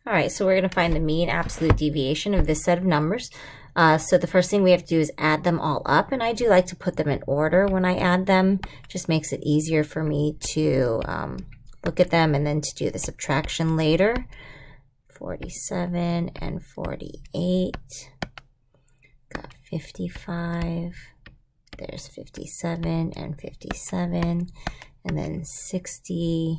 All right, so we're going to find the mean absolute deviation of this set of numbers. So the first thing we have to do is add them all up, and I do like to put them in order when I add them. Just makes it easier for me to look at them and then to do the subtraction later. 47 and 48. Got 55. There's 57 and 57. And then 60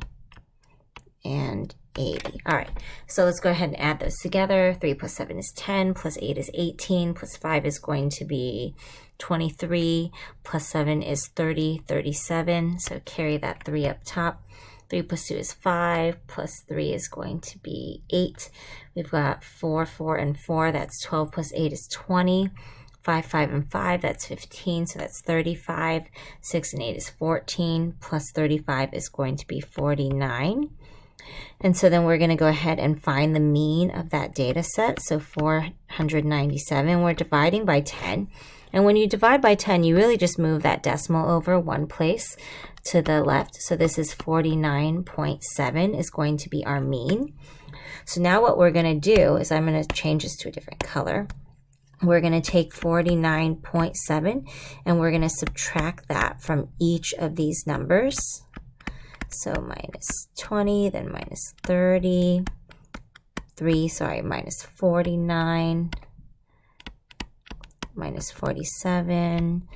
and 80. All right, so let's go ahead and add those together. 3 plus 7 is 10, plus 8 is 18, plus 5 is going to be 23, plus 7 is 30, 37. So carry that 3 up top. 3 plus 2 is 5, plus 3 is going to be 8. We've got 4, 4, and 4. That's 12 plus 8 is 20. 5, 5, and 5, that's 15, so that's 35. 6 and 8 is 14, plus 35 is going to be 49. And so then we're going to go ahead and find the mean of that data set. So 497, we're dividing by 10. And when you divide by 10, you really just move that decimal over one place to the left. So this is 49.7 is going to be our mean. So now what we're going to do is I'm going to change this to a different color. We're going to take 49.7 and we're going to subtract that from each of these numbers. So minus 20, then minus 30, minus 49, minus 47,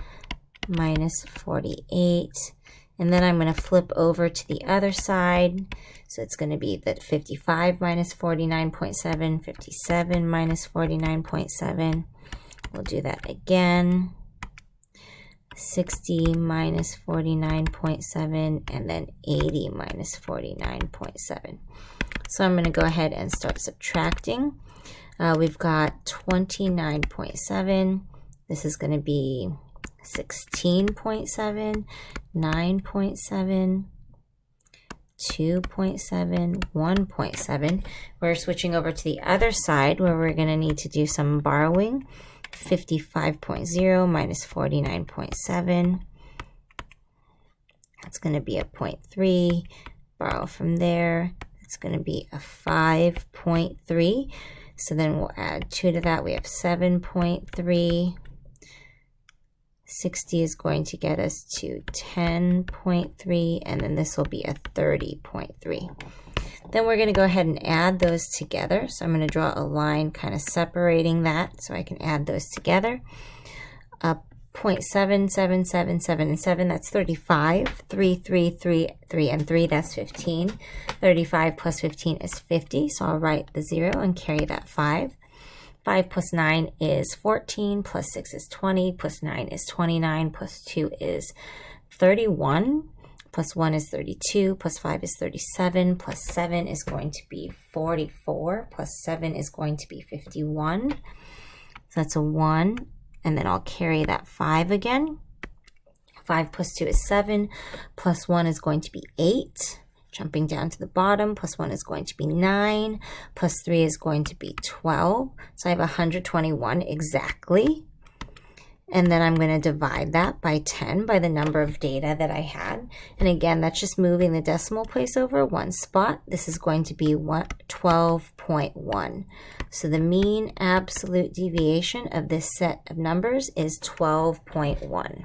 minus 48. And then I'm going to flip over to the other side. So it's going to be that 55 minus 49.7, 57 minus 49.7. We'll do that again. 60 minus 49.7, and then 80 minus 49.7. So I'm going to go ahead and start subtracting. We've got 29.7. This is going to be 16.7, 9.7, 2.7, 1.7. We're switching over to the other side where we're going to need to do some borrowing. 55.0 minus 49.7. That's going to be a 0.3. Borrow from there. It's going to be a 5.3. So then we'll add 2 to that. We have 7.3. 60 is going to get us to 10.3, and then this will be a 30.3. Then we're going to go ahead and add those together. So I'm going to draw a line kind of separating that so I can add those together. 0.7777 and 7, that's 35. 3, 3, 3, 3, and 3, that's 15. 35 plus 15 is 50, so I'll write the 0 and carry that 5. 5 plus 9 is 14, plus 6 is 20, plus 9 is 29, plus 2 is 31. Plus 1 is 32, plus 5 is 37, plus 7 is going to be 44, plus 7 is going to be 51. So that's a 1, and then I'll carry that 5 again. 5 plus 2 is 7, plus 1 is going to be 8. Jumping down to the bottom, plus 1 is going to be 9, plus 3 is going to be 12. So I have 121 exactly. And then I'm going to divide that by 10 by the number of data that I had. And again, that's just moving the decimal place over one spot. This is going to be 12.1. So the mean absolute deviation of this set of numbers is 12.1.